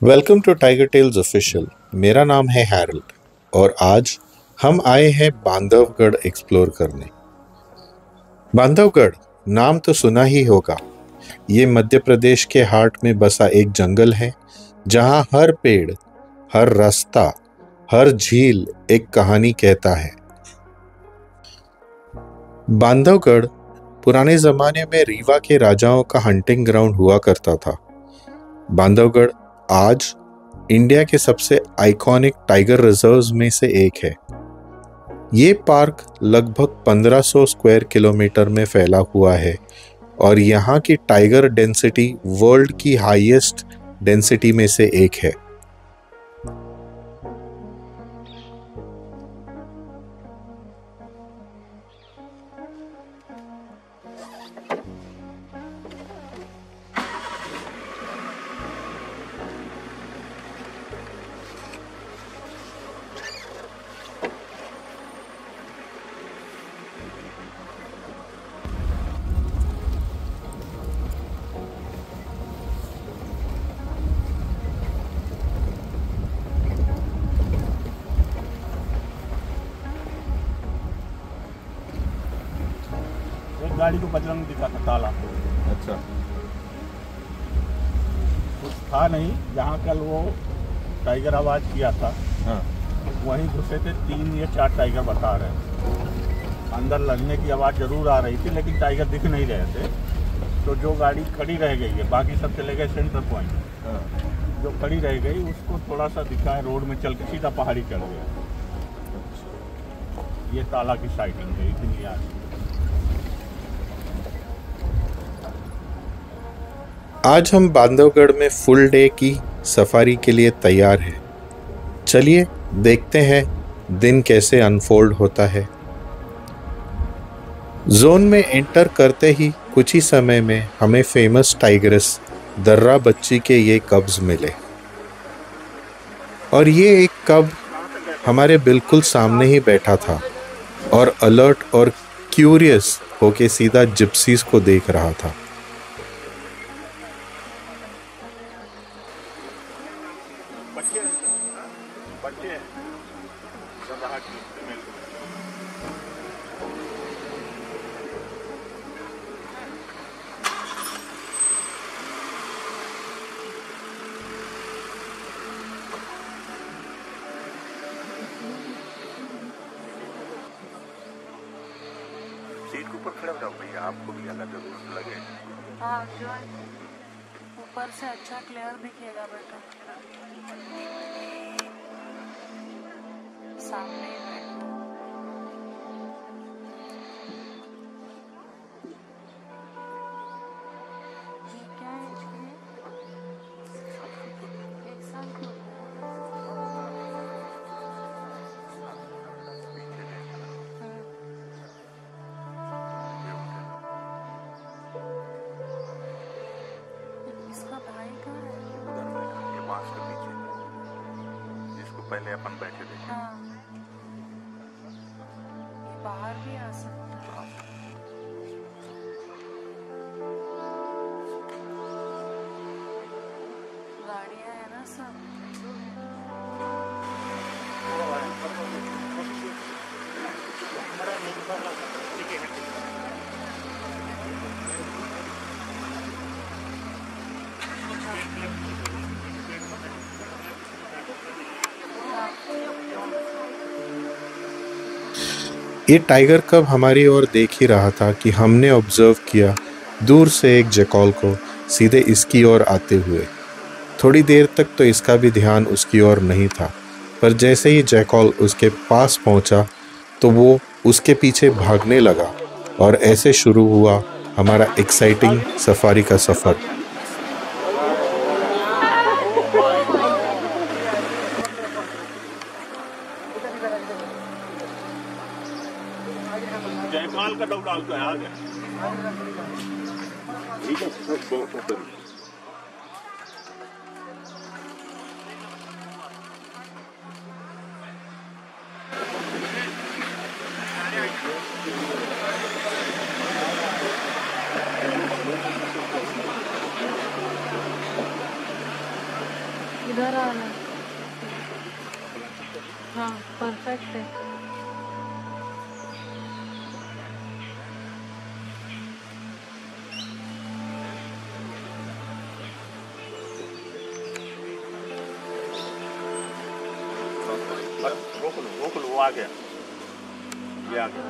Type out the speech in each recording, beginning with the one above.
Welcome to tiger tales official. मेरा नाम है हैरल्ड और आज हम आए हैं बांधवगढ़ एक्सप्लोर करने। बांधवगढ़ नाम तो सुना ही होगा। ये मध्य प्रदेश के हार्ट में बसा एक जंगल है जहां हर पेड़, हर रास्ता, हर झील एक कहानी कहता है। बांधवगढ़ पुराने जमाने में रीवा के राजाओं का हंटिंग ग्राउंड हुआ करता था। बांधवगढ़ आज इंडिया के सबसे आइकॉनिक टाइगर रिजर्व्स में से एक है। ये पार्क लगभग 1500 स्क्वायर किलोमीटर में फैला हुआ है और यहाँ की टाइगर डेंसिटी वर्ल्ड की हाईएस्ट डेंसिटी में से एक है। गाड़ी को बजरंग दिखा था ताला। अच्छा, कुछ था नहीं, जहाँ कल वो टाइगर आवाज किया था। हाँ। वहीं घुसे थे 3 या 4 टाइगर बता रहे हैं। अंदर लड़ने की आवाज़ जरूर आ रही थी लेकिन टाइगर दिख नहीं रहे थे। तो जो गाड़ी खड़ी रह गई है, बाकी सब चले गए सेंटर पॉइंट। हाँ। जो खड़ी रह गई उसको थोड़ा सा दिखा है, रोड में चल के सीधा पहाड़ी चढ़ गया। ये ताला की साइटिंग है, इतनी याद। आज हम बांधवगढ़ में फुल डे की सफारी के लिए तैयार हैं। चलिए देखते हैं दिन कैसे अनफोल्ड होता है। जोन में एंटर करते ही कुछ ही समय में हमें फेमस टाइगरस दर्रा बच्ची के ये कब्ज मिले और ये एक कब हमारे बिल्कुल सामने ही बैठा था और अलर्ट और क्यूरियस होके सीधा जिप्सीज को देख रहा था। सीट के ऊपर खड़े हो जाओ भैया, आपको भी अगर जरूरत लगे। हाँ, जो ऊपर से अच्छा क्लियर दिखेगा बेटा। सामने ही बैठना। ये क्या है इसमें? एक साल का। इसका भाई कहाँ है? ये बांस के पीछे, जिसको पहले अपन बैठे थे। हाँ, ये बाहर भी आ सकता है। गाड़ियाँ है ना सब। ये टाइगर कब हमारी ओर देख ही रहा था कि हमने ऑब्जर्व किया दूर से एक जैकॉल को सीधे इसकी ओर आते हुए। थोड़ी देर तक तो इसका भी ध्यान उसकी ओर नहीं था, पर जैसे ही जैकॉल उसके पास पहुंचा तो वो उसके पीछे भागने लगा और ऐसे शुरू हुआ हमारा एक्साइटिंग सफारी का सफर। जयपाल का दौड़ा तो आ गया। ठीक है, इधर आना। हाँ परफेक्ट है। रोक लो, वो आ गया, ये आ गया।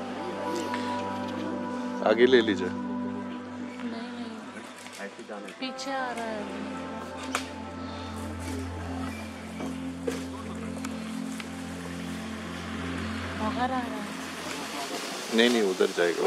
आगे ले लीजिए। नहीं ऐसे जाने पीछे आ रहा है अभी। बाहर आ रहा है। नहीं उधर जाएगा।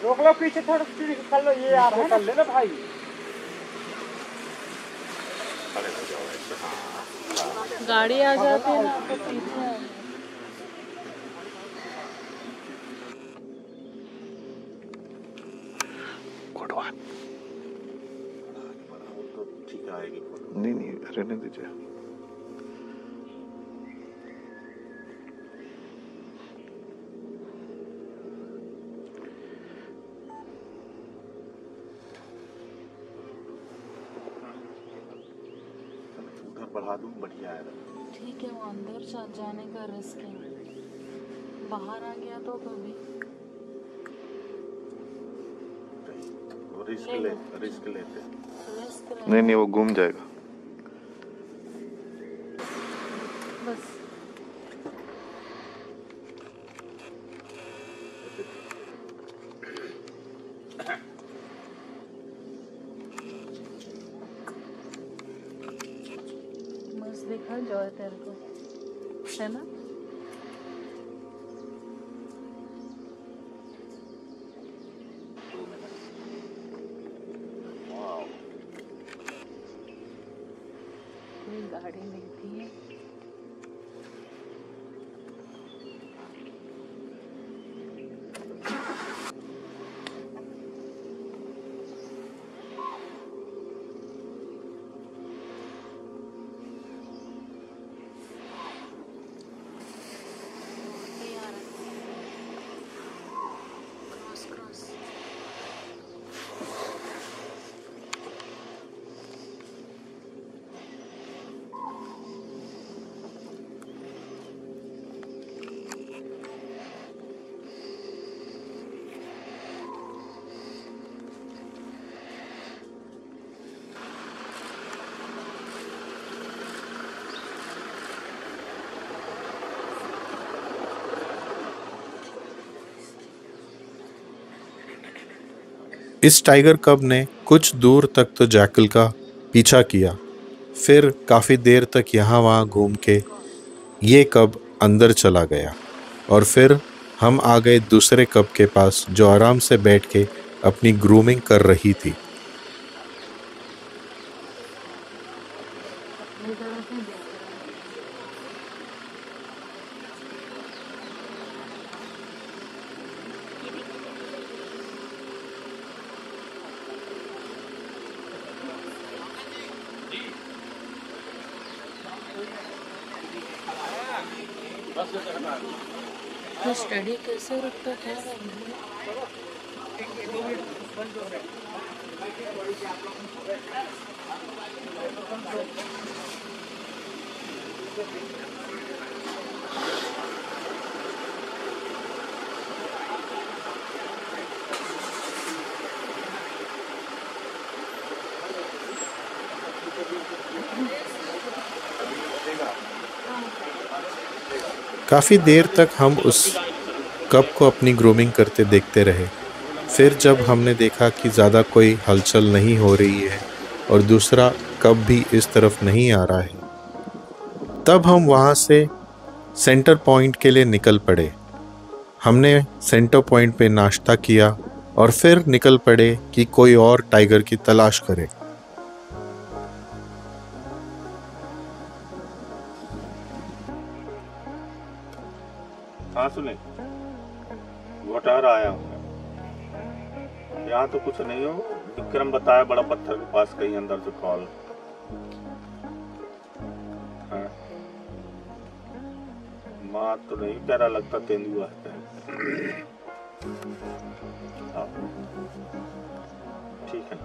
रोक लो, पीछे थोड़ा कर लो, ये आ रहा है, कर लेना भाई। गाड़ी आ जाती है ना तो पीछे आ जाए। ठीक आएगी। नहीं रहने दीजिए। उधर बढ़ा दूँ, बढ़िया है। ठीक है, वो अंदर जाने का रिस्क है, बाहर आ गया तो कभी रिस्क लेते रिस्क नहीं वो घूम जाएगा। बस बस दिखा जो है तेरे को, है ना? कोई गाड़ी मिलती है। इस टाइगर कब ने कुछ दूर तक तो जैकल का पीछा किया, फिर काफ़ी देर तक यहाँ वहाँ घूम के ये कब अंदर चला गया और फिर हम आ गए दूसरे कब के पास जो आराम से बैठ के अपनी ग्रूमिंग कर रही थी। तो स्टडी कैसे रुकता था? काफ़ी देर तक हम उस कप को अपनी ग्रूमिंग करते देखते रहे। फिर जब हमने देखा कि ज़्यादा कोई हलचल नहीं हो रही है और दूसरा कप भी इस तरफ नहीं आ रहा है, तब हम वहाँ से सेंटर पॉइंट के लिए निकल पड़े। हमने सेंटर पॉइंट पे नाश्ता किया और फिर निकल पड़े कि कोई और टाइगर की तलाश करें। हाँ सुने, वोटर आया हूँ। यहाँ तो कुछ नहीं हो। विक्रम बताया बड़ा पत्थर के पास कहीं अंदर से कॉल। माँ तो नहीं प्यारा लगता, तेंदुआ है। ठीक है।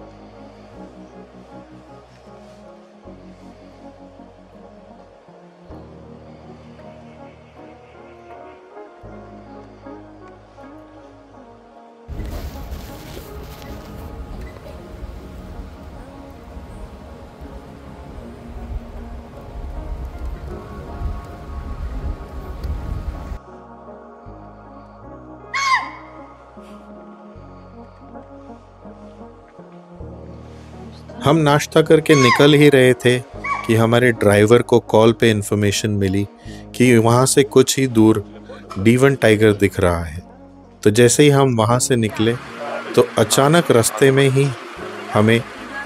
हम नाश्ता करके निकल ही रहे थे कि हमारे ड्राइवर को कॉल पे इन्फॉर्मेशन मिली कि वहाँ से कुछ ही दूर D1 टाइगर दिख रहा है। तो जैसे ही हम वहाँ से निकले तो अचानक रास्ते में ही हमें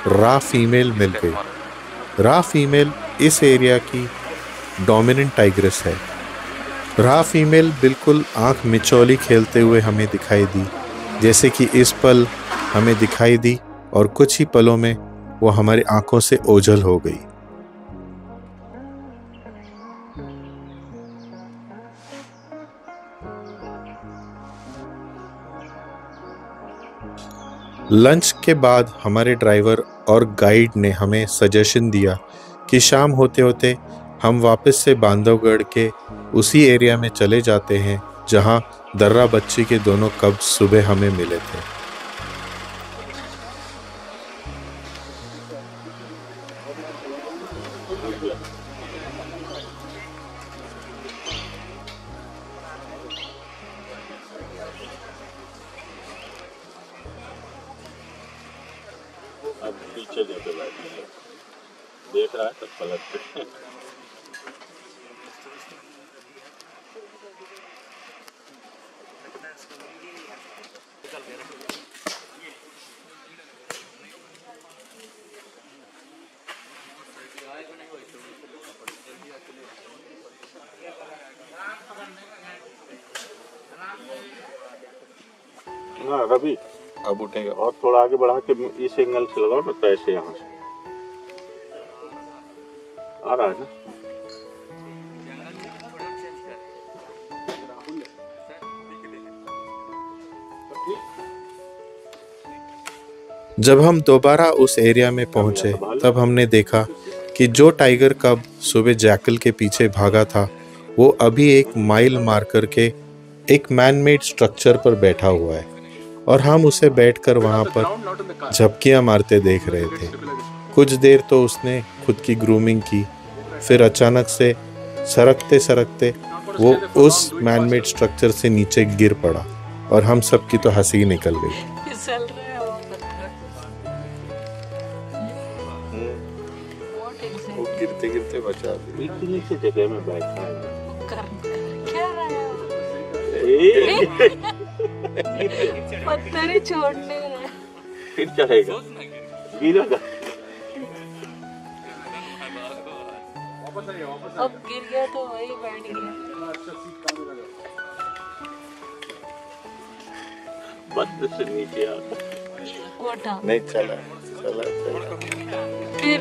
रा फीमेल मिल गई। रा फीमेल इस एरिया की डोमिनेंट टाइग्रेस है। रा फीमेल बिल्कुल आँख मिचौली खेलते हुए हमें दिखाई दी, जैसे कि इस पल हमें दिखाई दी और कुछ ही पलों में वो हमारी आंखों से ओझल हो गई। लंच के बाद हमारे ड्राइवर और गाइड ने हमें सजेशन दिया कि शाम होते होते हम वापस से बांधवगढ़ के उसी एरिया में चले जाते हैं जहां दर्रा बच्ची के दोनों कब सुबह हमें मिले थे। अब पीछे जाके बैठे देख रहा है तो पलट पे। ना रवि अब उठेगा और थोड़ा आगे बढ़ा के इस एंगल से लगाओ ना, तो ऐसे यहाँ से आ रहा है ना। जब हम दोबारा उस एरिया में पहुंचे तब हमने देखा कि जो टाइगर कब सुबह जैकल के पीछे भागा था वो अभी एक माइल मार्कर के एक मैनमेड स्ट्रक्चर पर बैठा हुआ है और हम उसे बैठकर वहां पर झपकियां मारते देख रहे थे। कुछ देर तो उसने खुद की ग्रूमिंग की, फिर अचानक से सरकते सरकते वो उस मैनमेड स्ट्रक्चर से नीचे गिर पड़ा और हम सब की तो हंसी निकल गई। वो गिरते गिरते बचा दिया। इतनी सी जगह में बैठा है। पत्थर ही छोड़ने रहे। फिर चढ़ेगा, गिरेगा। अब गिर गया तो वही बैठ गया। बंद से नीचे आ कोठा नहीं चला चला चला। फिर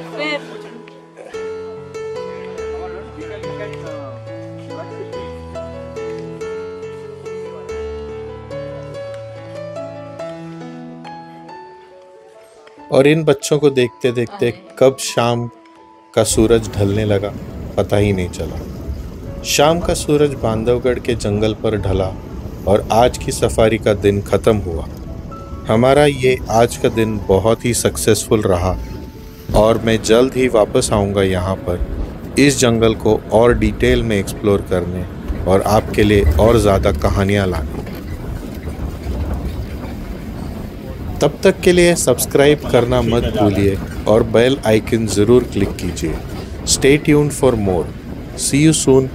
और इन बच्चों को देखते देखते कब शाम का सूरज ढलने लगा पता ही नहीं चला। शाम का सूरज बांधवगढ़ के जंगल पर ढला और आज की सफारी का दिन ख़त्म हुआ। हमारा ये आज का दिन बहुत ही सक्सेसफुल रहा और मैं जल्द ही वापस आऊँगा यहाँ पर इस जंगल को और डिटेल में एक्सप्लोर करने और आपके लिए और ज़्यादा कहानियाँ लाने। तब तक के लिए सब्सक्राइब करना मत भूलिए और बेल आइकन ज़रूर क्लिक कीजिए। Stay tuned for more. See you soon.